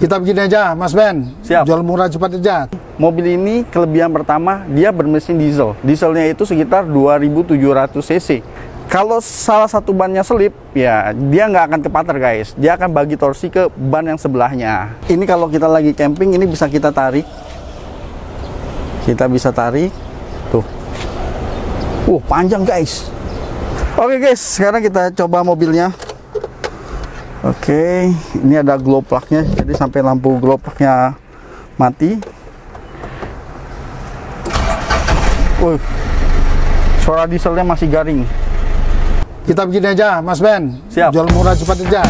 Kita begini aja, Mas Ben. Siap. Jual murah cepat aja. Mobil ini kelebihan pertama, dia bermesin diesel. Dieselnya itu sekitar 2700 cc. Kalau salah satu bannya selip, ya dia nggak akan kepater guys. Dia akan bagi torsi ke ban yang sebelahnya. Ini kalau kita lagi camping, ini bisa kita tarik. Kita bisa tarik. Tuh. Panjang guys. Oke guys, sekarang kita coba mobilnya. Oke, ini ada glow plug-nya, jadi sampai lampu glow plug-nya mati. Suara dieselnya masih garing. Kita begini aja, Mas Ben. Siap. Jual murah cepat aja.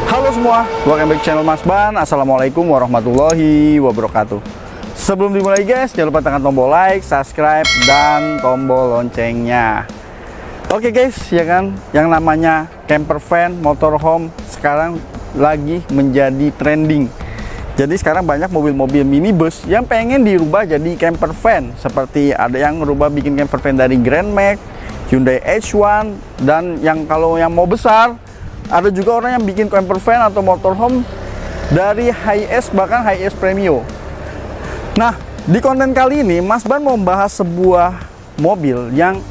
Halo semua, welcome back channel Mas Ban. Assalamualaikum warahmatullahi wabarakatuh. Sebelum dimulai guys, jangan lupa tekan tombol like, subscribe, dan tombol loncengnya. Oke guys, ya kan, yang namanya camper van, motorhome sekarang lagi menjadi trending. Jadi sekarang banyak mobil-mobil minibus yang pengen dirubah jadi camper van. Seperti ada yang merubah bikin camper van dari Grand Max, Hyundai H1, dan kalau yang mau besar, ada juga orang yang bikin camper van atau motorhome dari Hiace, bahkan Hiace Premium. Nah, di konten kali ini Mas Ban mau membahas sebuah mobil yang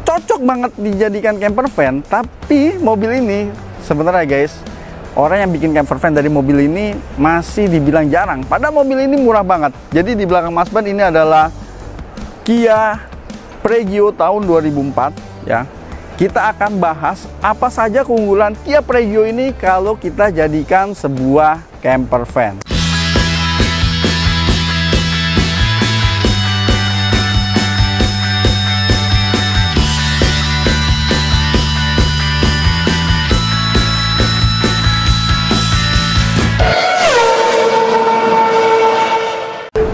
cocok banget dijadikan camper van. Tapi mobil ini sebenarnya guys, orang yang bikin camper van dari mobil ini masih dibilang jarang. Padahal mobil ini murah banget. Jadi di belakang Mas Ban ini adalah Kia Pregio tahun 2004 ya. Kita akan bahas apa saja keunggulan Kia Pregio ini kalau kita jadikan sebuah camper van.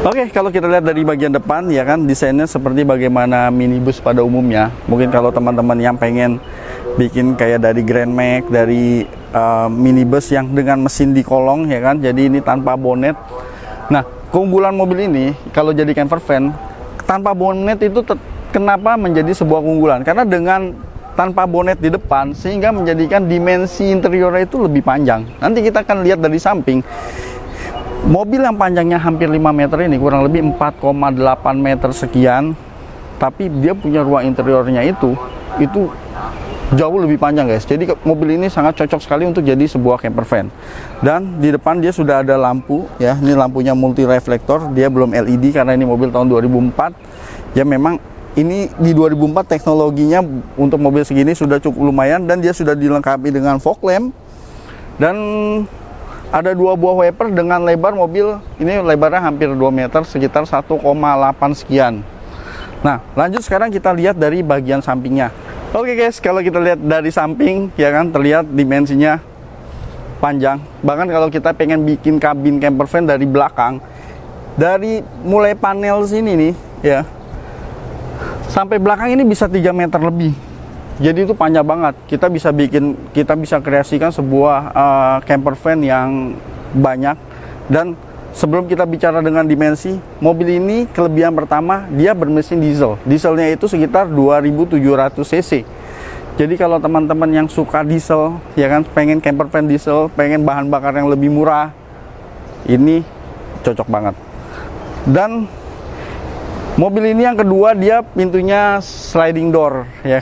Oke, kalau kita lihat dari bagian depan ya kan, desainnya seperti bagaimana minibus pada umumnya. Mungkin kalau teman-teman yang pengen bikin kayak dari Grand Max, dari minibus yang dengan mesin di kolong ya kan, jadi ini tanpa bonet. Nah, keunggulan mobil ini kalau jadi camper van tanpa bonet itu kenapa menjadi sebuah keunggulan? Karena dengan tanpa bonet di depan sehingga menjadikan dimensi interiornya itu lebih panjang. Nanti kita akan lihat dari samping. Mobil yang panjangnya hampir 5 meter ini kurang lebih 4,8 meter sekian, tapi dia punya ruang interiornya itu jauh lebih panjang guys. Jadi mobil ini sangat cocok sekali untuk jadi sebuah camper van. Dan di depan dia sudah ada lampu ya, ini lampunya multi reflektor, dia belum LED karena ini mobil tahun 2004. Ya memang ini di 2004 teknologinya untuk mobil segini sudah cukup lumayan, dan dia sudah dilengkapi dengan fog lamp, dan ada 2 buah wiper dengan lebar mobil ini lebarnya hampir 2 meter, sekitar 1,8 sekian. Nah, lanjut sekarang kita lihat dari bagian sampingnya. Oke guys, kalau kita lihat dari samping ya kan, terlihat dimensinya panjang. Bahkan kalau kita pengen bikin kabin camper van dari belakang, dari mulai panel sini nih ya sampai belakang ini bisa 3 meter lebih. Jadi itu panjang banget. Kita bisa kreasikan sebuah camper van yang banyak. Dan sebelum kita bicara dengan dimensi, mobil ini kelebihan pertama, dia bermesin diesel. Dieselnya itu sekitar 2700 cc. Jadi kalau teman-teman yang suka diesel, ya kan, pengen camper van diesel, pengen bahan bakar yang lebih murah, ini cocok banget. Dan mobil ini yang kedua, dia pintunya sliding door ya.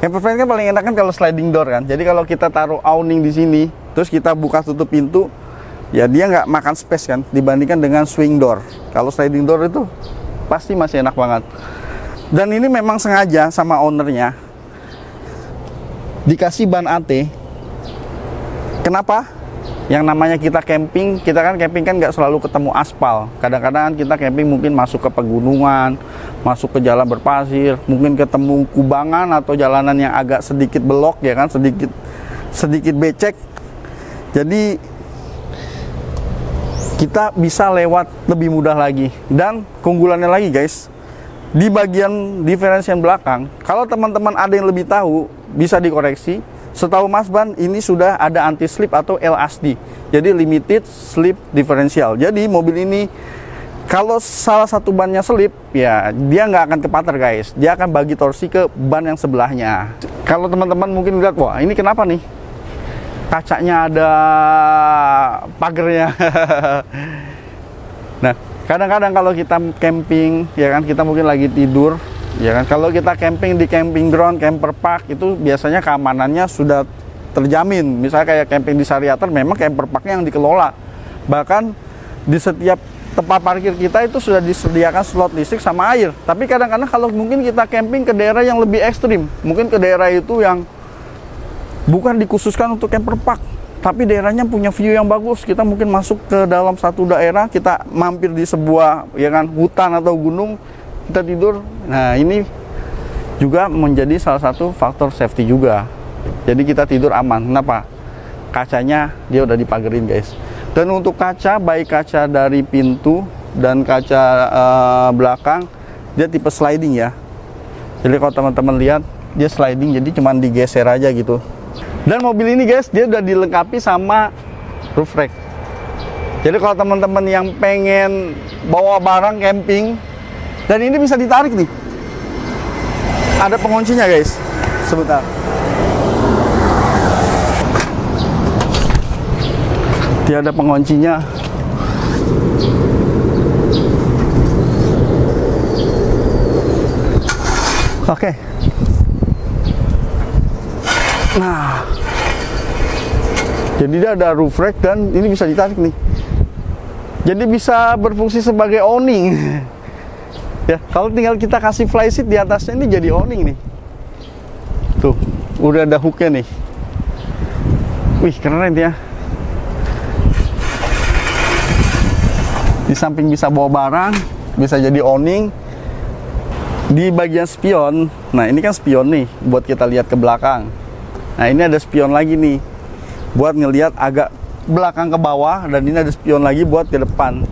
Camper van kan paling enak kan kalau sliding door kan. Jadi kalau kita taruh awning di sini, terus kita buka tutup pintu, ya dia nggak makan space kan, dibandingkan dengan swing door. Kalau sliding door itu pasti masih enak banget. Dan ini memang sengaja sama ownernya dikasih ban AT. Kenapa? Yang namanya kita camping, kita kan camping kan nggak selalu ketemu aspal. Kadang-kadang kita camping mungkin masuk ke pegunungan, masuk ke jalan berpasir, mungkin ketemu kubangan atau jalanan yang agak sedikit belok ya kan, sedikit becek. Jadi kita bisa lewat lebih mudah lagi. Dan keunggulannya lagi guys, di bagian diferensian belakang, kalau teman-teman ada yang lebih tahu bisa dikoreksi. Setahu Mas Ban, ini sudah ada anti slip atau LSD. Jadi limited slip differential. Jadi mobil ini kalau salah satu bannya slip, ya dia nggak akan kepater guys. Dia akan bagi torsi ke ban yang sebelahnya. Kalau teman-teman mungkin lihat, wah ini kenapa nih? Kacanya ada pagernya. Nah, kadang-kadang kalau kita camping, ya kan, kita mungkin lagi tidur, ya kan. Kalau kita camping di camping ground, camper park, itu biasanya keamanannya sudah terjamin. Misalnya kayak camping di Sariater, memang camper parknya yang dikelola. Bahkan di setiap tempat parkir kita itu sudah disediakan slot listrik sama air. Tapi kadang-kadang kalau mungkin kita camping ke daerah yang lebih ekstrim, mungkin ke daerah itu yang bukan dikhususkan untuk camper park, tapi daerahnya punya view yang bagus. Kita mungkin masuk ke dalam satu daerah, kita mampir di sebuah, ya kan, hutan atau gunung, kita tidur. Nah, ini juga menjadi salah satu faktor safety juga. Jadi kita tidur aman. Kenapa? Kacanya dia udah dipagerin guys. Dan untuk kaca, baik kaca dari pintu dan kaca belakang, dia tipe sliding ya. Jadi kalau teman-teman lihat, dia sliding, jadi cuman digeser aja gitu. Dan mobil ini guys, dia udah dilengkapi sama roof rack. Jadi kalau teman-teman yang pengen bawa barang camping, dan ini bisa ditarik nih. Ada penguncinya guys. Sebentar. Dia ada penguncinya. Oke. Nah, jadi dia ada roof rack dan ini bisa ditarik nih. Jadi bisa berfungsi sebagai awning. Ya, kalau tinggal kita kasih flyseat di atasnya, ini jadi awning nih. Tuh, udah ada hooknya nih. Wih, keren ya. Di samping bisa bawa barang, bisa jadi awning. Di bagian spion, nah ini kan spion nih, buat kita lihat ke belakang. Nah ini ada spion lagi nih, buat ngelihat agak belakang ke bawah, dan ini ada spion lagi buat ke depan.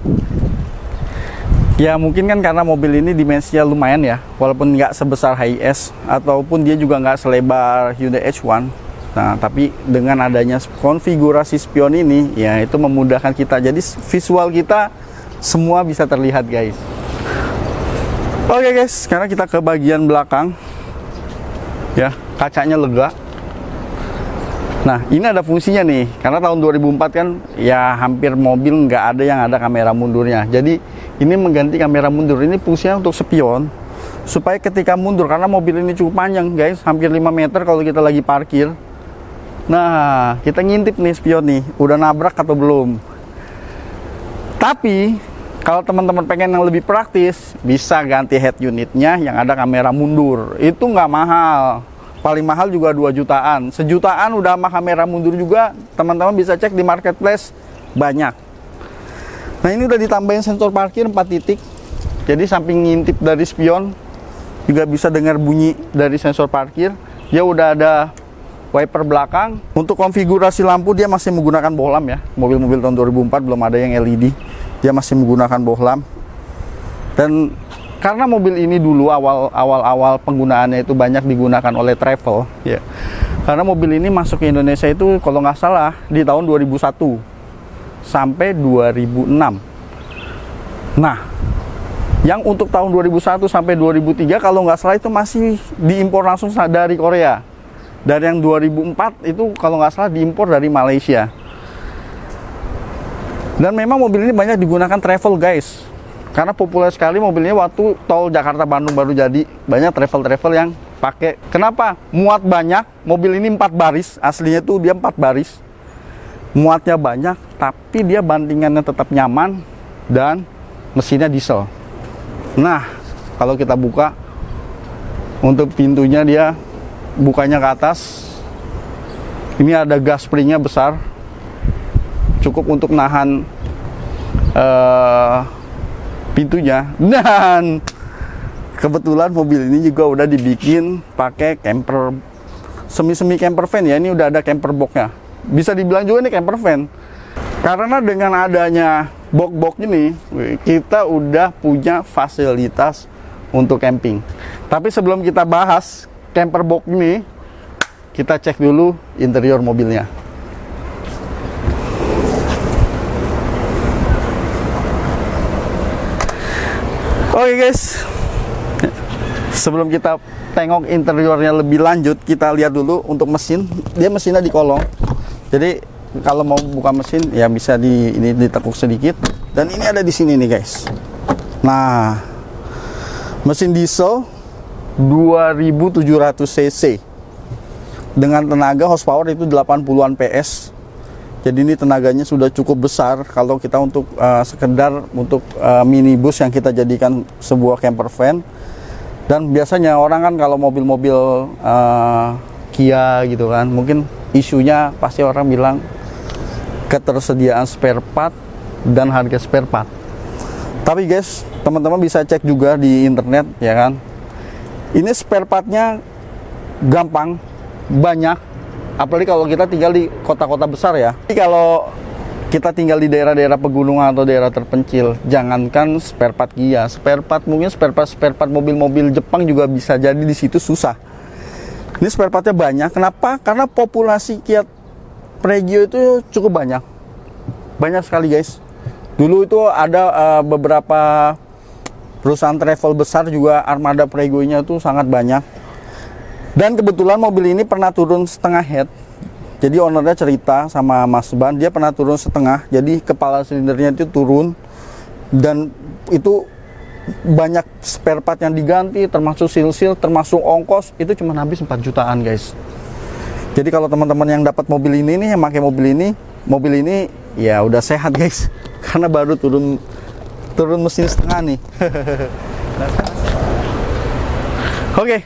Ya mungkin kan karena mobil ini dimensinya lumayan ya, walaupun nggak sebesar Hiace, ataupun dia juga nggak selebar Hyundai H1. Nah tapi dengan adanya konfigurasi spion ini, ya itu memudahkan kita. Jadi visual kita semua bisa terlihat guys. Oke guys, sekarang kita ke bagian belakang. Ya, kacanya lega. Nah, ini ada fungsinya nih. Karena tahun 2004 kan, ya hampir mobil nggak ada yang ada kamera mundurnya. Jadi, ini mengganti kamera mundur. Ini fungsinya untuk spion. Supaya ketika mundur, karena mobil ini cukup panjang guys. Hampir 5 meter kalau kita lagi parkir. Nah, kita ngintip nih spion nih. Udah nabrak atau belum. Tapi kalau teman-teman pengen yang lebih praktis, bisa ganti head unitnya yang ada kamera mundur. Itu nggak mahal. Paling mahal juga 2 jutaan. Sejutaan udah sama kamera mundur juga. Teman-teman bisa cek di marketplace, banyak. Nah ini udah ditambahin sensor parkir 4 titik. Jadi samping ngintip dari spion, juga bisa dengar bunyi dari sensor parkir. Dia udah ada wiper belakang. Untuk konfigurasi lampu dia masih menggunakan bohlam ya. Mobil-mobil tahun 2004 belum ada yang LED. Dia masih menggunakan bohlam. Dan karena mobil ini dulu awal-awal penggunaannya itu banyak digunakan oleh travel ya. Karena mobil ini masuk ke Indonesia itu kalau nggak salah di tahun 2001 sampai 2006. Nah, yang untuk tahun 2001 sampai 2003 kalau nggak salah itu masih diimpor langsung dari Korea. Dan yang 2004 itu kalau nggak salah diimpor dari Malaysia. Dan memang mobil ini banyak digunakan travel guys. Karena populer sekali mobilnya waktu tol Jakarta-Bandung baru jadi. Banyak travel-travel yang pakai. Kenapa? Muat banyak. Mobil ini 4 baris. Aslinya tuh dia 4 baris. Muatnya banyak. Tapi dia bantingannya tetap nyaman. Dan mesinnya diesel. Nah, kalau kita buka. Untuk pintunya dia bukanya ke atas. Ini ada gas springnya besar. Cukup untuk nahan pintunya. Dan kebetulan mobil ini juga udah dibikin pakai camper, semi camper van ya. Ini udah ada camper boxnya. Bisa dibilang juga ini camper van. Karena dengan adanya box ini, kita udah punya fasilitas untuk camping. Tapi sebelum kita bahas camper box ini, kita cek dulu interior mobilnya. Oke guys, sebelum kita tengok interiornya lebih lanjut, kita lihat dulu untuk mesin. Dia mesinnya di kolong, jadi kalau mau buka mesin ya bisa ini ditekuk sedikit. Dan ini ada di sini nih guys. Nah, mesin diesel 2700 cc dengan tenaga horsepower itu 80-an PS. Jadi ini tenaganya sudah cukup besar kalau kita untuk sekedar untuk minibus yang kita jadikan sebuah camper van. Dan biasanya orang kan kalau mobil-mobil Kia gitu kan, mungkin isunya pasti orang bilang ketersediaan spare part dan harga spare part. Tapi guys, teman-teman bisa cek juga di internet ya kan. Ini spare partnya gampang, banyak. Apalagi kalau kita tinggal di kota-kota besar ya. Jadi kalau kita tinggal di daerah-daerah pegunungan atau daerah terpencil, jangankan spare part Kia, spare part mungkin spare part mobil-mobil Jepang juga bisa jadi di situ susah. Ini spare partnya banyak. Kenapa? Karena populasi Kia Pregio itu cukup banyak. Banyak sekali guys. Dulu itu ada beberapa perusahaan travel besar juga armada Pregio-nya itu sangat banyak. Dan kebetulan mobil ini pernah turun setengah head. Jadi ownernya cerita sama Mas Ban, dia pernah turun setengah. Jadi kepala silindernya itu turun. Dan itu banyak spare part yang diganti, termasuk seal-seal, termasuk ongkos. Itu cuma habis 4 jutaan guys. Jadi kalau teman-teman yang dapat mobil ini nih, yang pakai mobil ini ya udah sehat guys. Karena baru turun mesin setengah nih. Oke.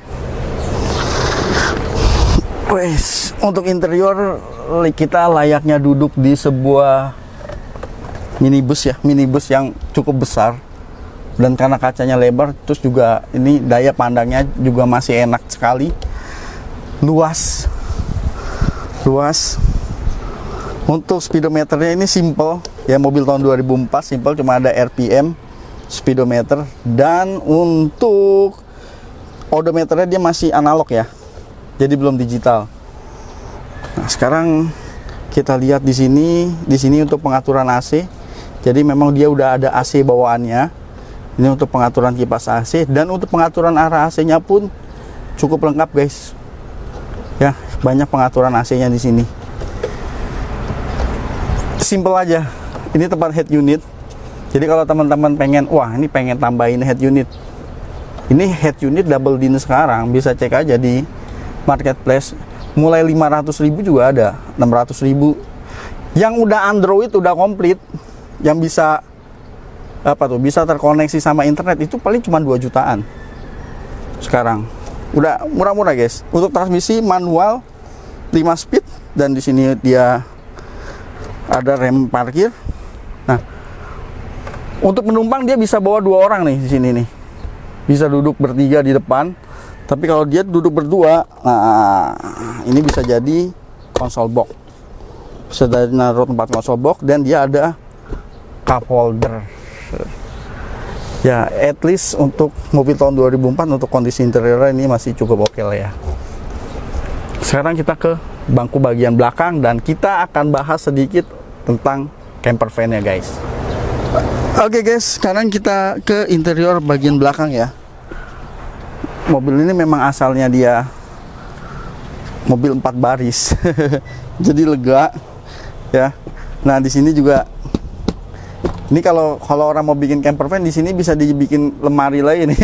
Wes, untuk interior kita layaknya duduk di sebuah minibus ya, minibus yang cukup besar. Dan karena kacanya lebar, terus juga ini daya pandangnya juga masih enak sekali. Luas. Untuk speedometernya ini simple ya, mobil tahun 2004 simple, cuma ada RPM speedometer. Dan untuk odometernya dia masih analog ya, jadi belum digital. Nah, sekarang kita lihat di sini untuk pengaturan AC. Jadi memang dia udah ada AC bawaannya. Ini untuk pengaturan kipas AC, dan untuk pengaturan arah AC-nya pun cukup lengkap guys. Ya, banyak pengaturan AC-nya di sini. Simple aja. Ini tempat head unit. Jadi kalau teman-teman pengen, wah ini pengen tambahin head unit. Ini head unit double din sekarang, bisa cek aja di marketplace. Mulai 500.000 juga ada, 600.000. Yang udah Android udah komplit, yang bisa bisa terkoneksi sama internet, itu paling cuma 2 jutaan. Sekarang udah murah-murah guys. Untuk transmisi manual 5 speed, dan di sini dia ada rem parkir. Nah, untuk penumpang dia bisa bawa 2 orang nih di sini nih. Bisa duduk bertiga di depan. Tapi kalau dia duduk berdua, nah ini bisa jadi konsol box. Bisa dari naruh tempat konsol box, dan dia ada cup holder. Ya, at least untuk mobil tahun 2004 untuk kondisi interior ini masih cukup oke lah ya. Sekarang kita ke bangku bagian belakang, dan kita akan bahas sedikit tentang camper van ya guys. Oke guys, sekarang kita ke interior bagian belakang ya. Mobil ini memang asalnya dia mobil 4 baris. Jadi lega ya. Nah, di sini juga ini kalau orang mau bikin camper van, di sini bisa dibikin lemari lagi nih.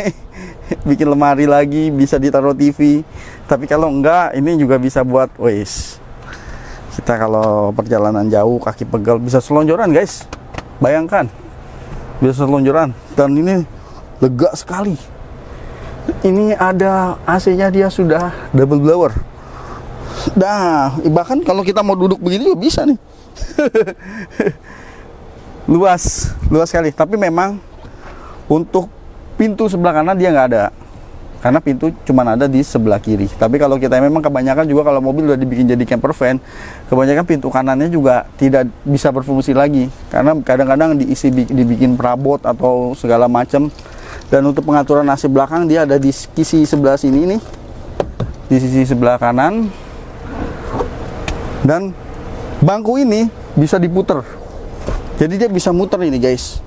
Bikin lemari lagi, bisa ditaruh TV. Tapi kalau enggak, ini juga bisa buat kita kalau perjalanan jauh kaki pegal bisa selonjoran guys. Bayangkan, bisa selonjoran. Dan ini lega sekali. Ini ada AC-nya, dia sudah double blower. Nah, bahkan kalau kita mau duduk begini juga bisa nih. luas sekali. Tapi memang untuk pintu sebelah kanan dia nggak ada, karena pintu cuma ada di sebelah kiri. Tapi kalau kita memang kebanyakan juga kalau mobil udah dibikin jadi camper van, kebanyakan pintu kanannya juga tidak bisa berfungsi lagi, karena kadang-kadang dibikin perabot atau segala macam. Dan untuk pengaturan AC belakang dia ada di sisi sebelah sini nih, di sisi sebelah kanan. Dan bangku ini bisa diputer. Jadi dia bisa muter ini guys.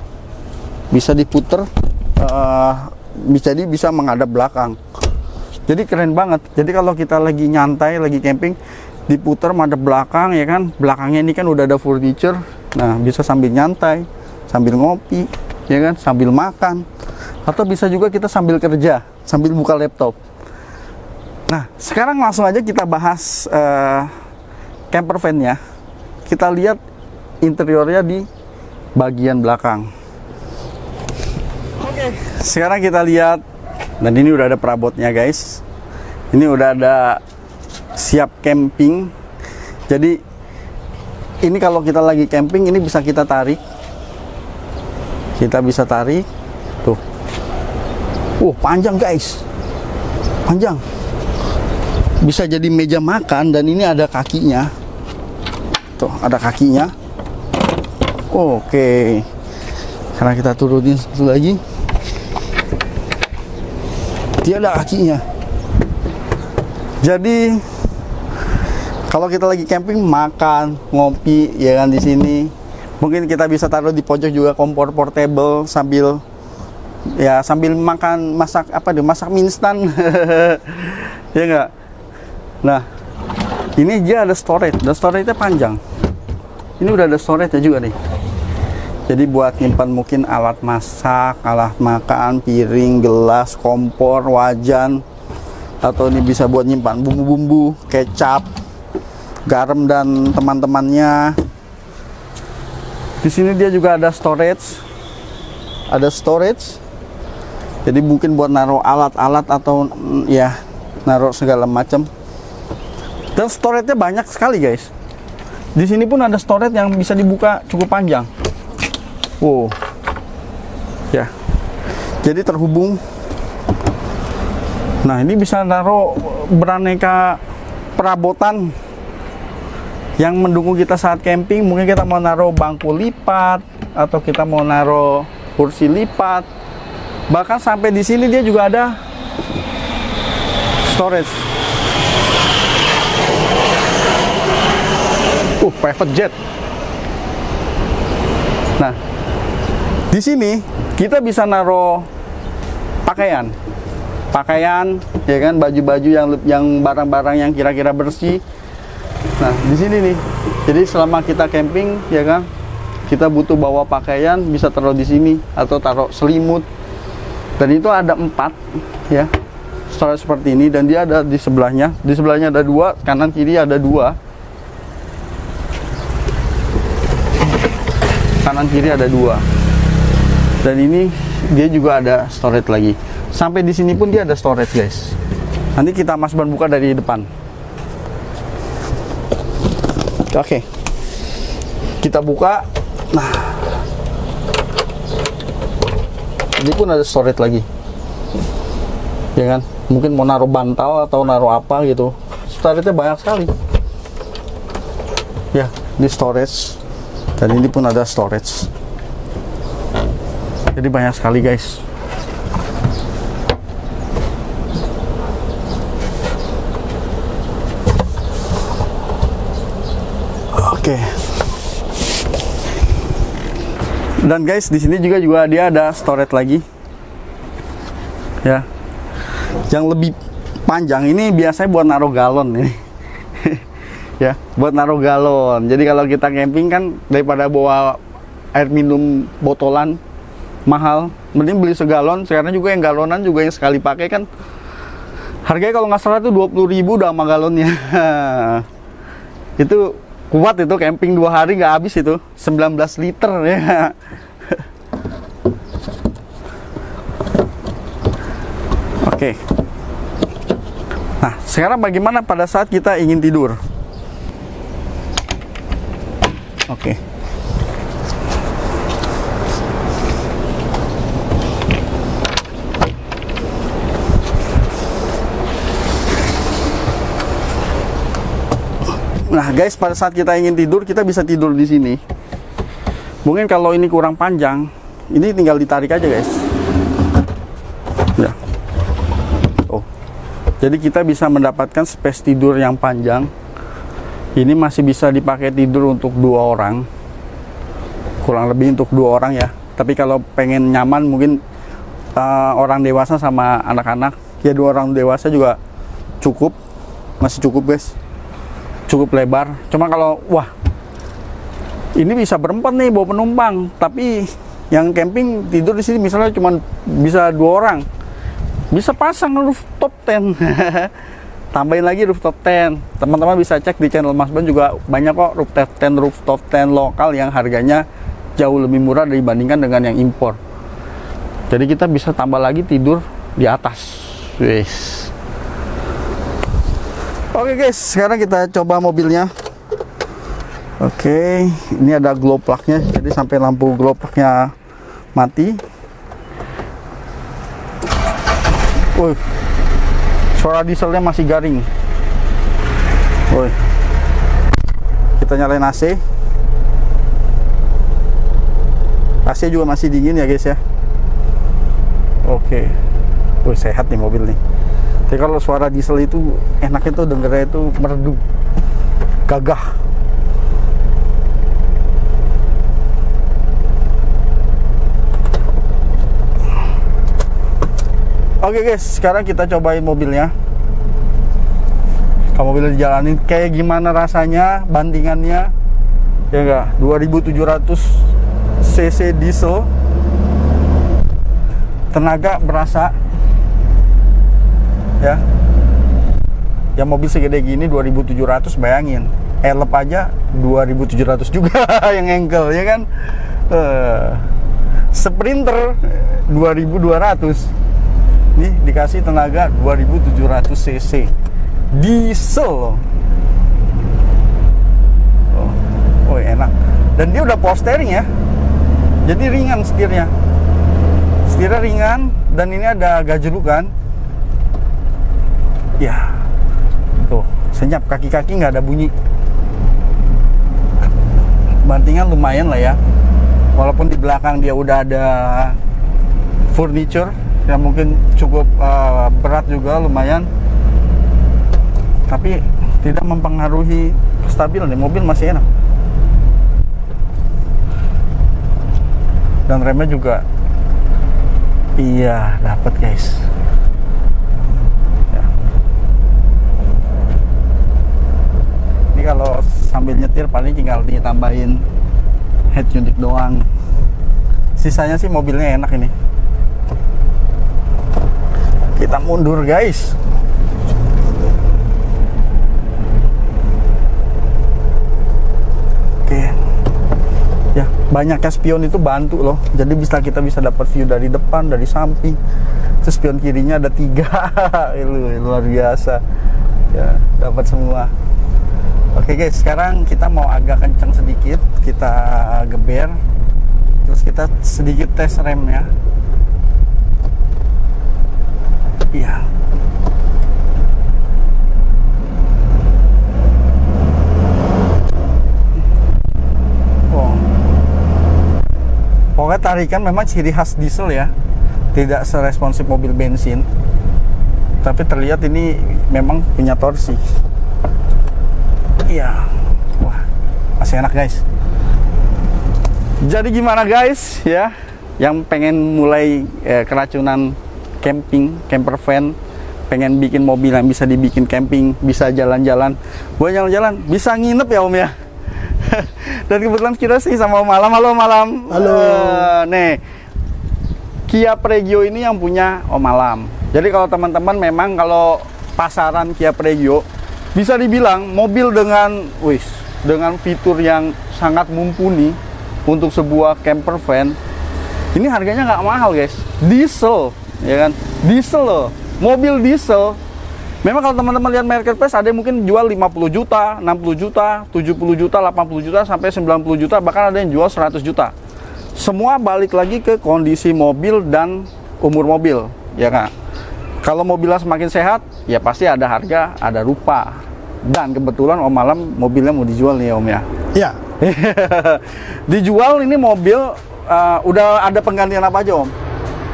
Bisa diputer, jadi bisa menghadap belakang. Jadi keren banget. Jadi kalau kita lagi nyantai, lagi camping, diputer menghadap belakang ya kan. Belakangnya ini kan udah ada furniture. Nah, bisa sambil nyantai, sambil ngopi, ya kan, sambil makan. Atau bisa juga kita sambil kerja, sambil buka laptop. Nah, sekarang langsung aja kita bahas camper van-nya. Kita lihat interiornya di bagian belakang. Oke, sekarang kita lihat. Dan ini udah ada perabotnya guys. Ini udah ada siap camping. Jadi ini kalau kita lagi camping, ini bisa kita tarik. Kita bisa tarik. Tuh. Panjang guys. Panjang. Bisa jadi meja makan, dan ini ada kakinya. Tuh, ada kakinya. Oke. Sekarang kita turunin satu lagi. Dia ada kakinya. Jadi kalau kita lagi camping, makan, ngopi ya kan di sini. Mungkin kita bisa taruh di pojok juga kompor portable sambil makan, masak masak mie instan. Ya enggak? Nah, ini dia ada storage, dan storage-nya panjang. Ini udah ada storage-nya juga nih. Jadi buat nyimpan mungkin alat masak, alat makan, piring, gelas, kompor, wajan. Atau ini bisa buat nyimpan bumbu-bumbu, kecap, garam dan teman-temannya. Di sini dia juga ada storage. Ada storage. Jadi mungkin buat naruh alat-alat atau ya naruh segala macam. Dan storage-nya banyak sekali guys. Di sini pun ada storage yang bisa dibuka cukup panjang. Wow. Ya. Jadi terhubung. Nah, ini bisa naruh beraneka perabotan yang mendukung kita saat camping. Mungkin kita mau naruh bangku lipat atau kita mau naruh kursi lipat. Bahkan sampai di sini dia juga ada storage. Private jet. Nah, di sini kita bisa naruh pakaian, ya kan, baju-baju yang barang-barang yang kira-kira bersih. Nah, di sini nih. Jadi selama kita camping, ya kan, kita butuh bawa pakaian, bisa taruh di sini atau taruh selimut. Dan itu ada 4, ya, storage seperti ini. Dan dia ada di sebelahnya. Di sebelahnya ada 2, kanan kiri ada 2. Kanan kiri ada 2. Dan ini dia juga ada storage lagi. Sampai di sini pun dia ada storage guys. Nanti kita Mas Ban buka dari depan. Oke. Kita buka. Nah, ini pun ada storage lagi. Ya kan? Mungkin mau naruh bantal atau naruh apa gitu. Storage-nya banyak sekali. Ya, di storage. Dan ini pun ada storage. Jadi banyak sekali guys. Oke. Dan guys, di sini juga dia ada storage lagi. Ya. Yang lebih panjang ini biasanya buat naruh galon ini. Ya, buat naruh galon. Jadi kalau kita camping kan, daripada bawa air minum botolan mahal, mending beli segalon. Sekarang juga yang galonan juga yang sekali pakai kan harganya kalau nggak salah tuh 20.000 udah sama galonnya. Itu kuat, itu camping 2 hari nggak habis itu, 19 liter ya. Oke. Nah, sekarang bagaimana pada saat kita ingin tidur? Oke. Nah, guys, pada saat kita ingin tidur, kita bisa tidur di sini. Mungkin kalau ini kurang panjang, ini tinggal ditarik aja, guys. Ya. Oh. Jadi kita bisa mendapatkan space tidur yang panjang. Ini masih bisa dipakai tidur untuk 2 orang, kurang lebih untuk 2 orang ya. Tapi kalau pengen nyaman mungkin orang dewasa sama anak-anak, ya 2 orang dewasa juga cukup, masih cukup guys, cukup lebar. Cuma kalau wah ini bisa berempat nih bawa penumpang, tapi yang camping tidur di sini misalnya cuma bisa 2 orang, bisa pasang rooftop tent. Tambahin lagi rooftop tent. Teman-teman bisa cek di channel Mas Ben juga banyak kok rooftop tent lokal yang harganya jauh lebih murah dibandingkan dengan yang impor. Jadi kita bisa tambah lagi tidur di atas. Wes. Oke guys, sekarang kita coba mobilnya. Oke, ini ada glow plug-nya. Jadi sampai lampu glow plug-nya mati. Wih, suara dieselnya masih garing. Wih. Kita nyalain AC. AC juga masih dingin ya guys ya. Oke. Wih, sehat nih mobil nih. Tapi kalau suara diesel itu enaknya tuh dengernya itu merdu, gagah. Oke guys, sekarang kita cobain mobilnya. Kalau mobilnya dijalanin kayak gimana rasanya, bandingannya ya enggak? 2700 cc diesel, tenaga berasa ya. Ya mobil segede gini 2700, bayangin elep aja 2700 juga yang engkel ya kan. Sprinter 2200 nih dikasih tenaga 2700 cc diesel loh. Oh enak, dan dia udah power steering ya, jadi ringan setirnya ringan, dan ini ada gajelukan ya. Tuh senyap, kaki-kaki nggak ada bunyi. Bantingan lumayan lah ya, walaupun di belakang dia udah ada furniture yang mungkin cukup berat juga, lumayan, tapi tidak mempengaruhi kestabilan. Mobil masih enak, dan remnya juga iya dapat guys ya. Ini kalau sambil nyetir paling tinggal ditambahin head unit doang, sisanya sih mobilnya enak ini. Kita mundur guys. Oke. Ya, banyaknya spion itu bantu loh. Jadi kita bisa dapat view dari depan, dari samping. Terus spion kirinya ada 3. Luar biasa. Ya, dapat semua. Oke guys, sekarang kita mau agak kencang sedikit. Kita geber. Terus kita sedikit tes remnya. Iya. Oh. Pokoknya tarikan memang ciri khas diesel ya. Tidak seresponsif mobil bensin. Tapi terlihat ini memang punya torsi. Iya. Wah, masih enak guys. Jadi gimana guys ya, yang pengen mulai keracunan camping, camper van, pengen bikin mobil yang bisa dibikin camping, bisa jalan-jalan, buat jalan-jalan, bisa nginep ya Om ya. Dan kebetulan kita sih sama Om Alam. Halo Om Alam. Halo. Nih, Kia Pregio ini yang punya Om Alam. Jadi kalau teman-teman memang kalau pasaran Kia Pregio bisa dibilang mobil dengan fitur yang sangat mumpuni untuk sebuah camper van. Ini harganya nggak mahal guys, diesel. Ya kan, diesel loh, mobil diesel. Memang kalau teman-teman lihat marketplace ada yang mungkin jual 50 juta, 60 juta, 70 juta, 80 juta, sampai 90 juta, bahkan ada yang jual 100 juta. Semua balik lagi ke kondisi mobil dan umur mobil, ya kan. Kalau mobilnya semakin sehat, ya pasti ada harga, ada rupa. Dan kebetulan Om Alam mobilnya mau dijual nih Om ya. Iya. Dijual ini mobil, udah ada penggantian apa aja Om?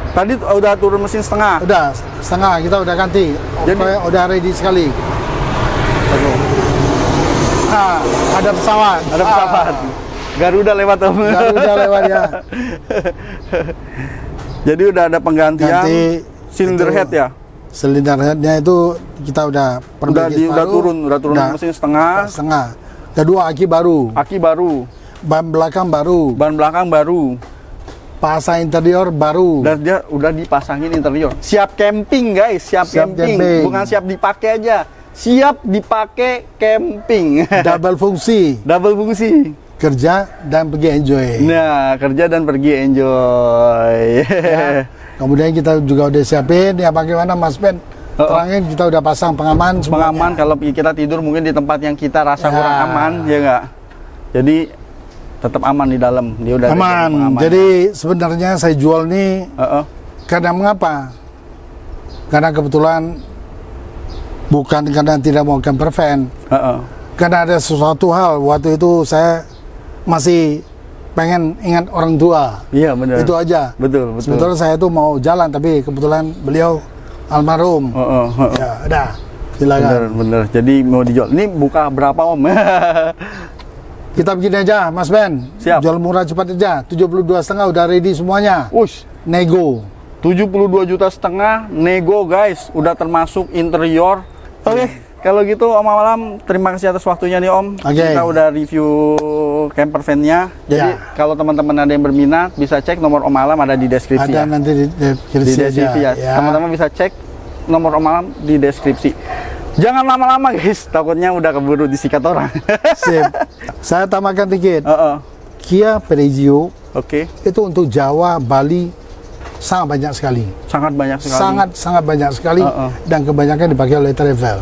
Tadi udah turun mesin setengah. Udah setengah, kita udah ganti. Jadi udah ready sekali. Ada pesawat. Ada pesawat. Garuda lewat Om. Garuda lewat ya. Jadi udah ada penggantian cylinder head ya. Silinder headnya itu kita udah perbaiki udah turun mesin setengah. Kedua aki baru. Ban belakang baru. Pasang interior baru. Dan dia udah dipasangin interior. Siap camping guys, siap camping. Bukan siap dipakai aja. Siap dipakai camping. Double fungsi. Kerja dan pergi enjoy. Nah, kerja dan pergi enjoy. Ya. Kemudian kita juga udah siapin ya bagaimana Mas Ben. Terangin kita udah pasang pengaman semuanya. Pengaman kalau kita tidur mungkin di tempat yang kita rasa kurang aman, ya enggak? Jadi tetap aman di dalam. Dia udah aman. Jadi sebenarnya saya jual nih karena mengapa? Karena kebetulan bukan karena tidak mau camper van. Karena ada sesuatu hal waktu itu saya masih pengen ingat orang tua. Iya benar. Itu aja. Betul. Sebetulnya saya tuh mau jalan tapi kebetulan beliau almarhum. Ya, udah. Silakan. Bener. Jadi mau dijual. Ini buka berapa Om? Kita begini aja, Mas Ben. Siap. Jual murah cepat aja. 72,5 udah ready semuanya. Nego. 72,5 juta nego guys. Udah termasuk interior. Oke. Kalau gitu Om Alam, terima kasih atas waktunya nih Om. Kita udah review camper van-nya. Jadi kalau teman-teman ada yang berminat bisa cek nomor Om Alam ada di deskripsi. Ada nanti di deskripsi ya. Teman-teman bisa cek nomor Om Alam di deskripsi. Jangan lama-lama guys, takutnya udah keburu disikat orang. Sip. Saya tambahkan dikit. Kia Piaggio. Itu untuk Jawa, Bali sangat banyak sekali. Sangat banyak sekali. Dan kebanyakan dipakai oleh travel.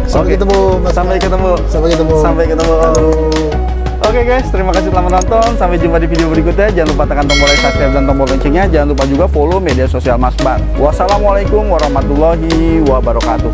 Sampai ketemu. Sampai ketemu. Oke guys, terima kasih telah menonton. Sampai jumpa di video berikutnya. Jangan lupa tekan tombol like, subscribe dan tombol loncengnya. Jangan lupa juga follow media sosial Mas Ben. Wassalamualaikum warahmatullahi wabarakatuh.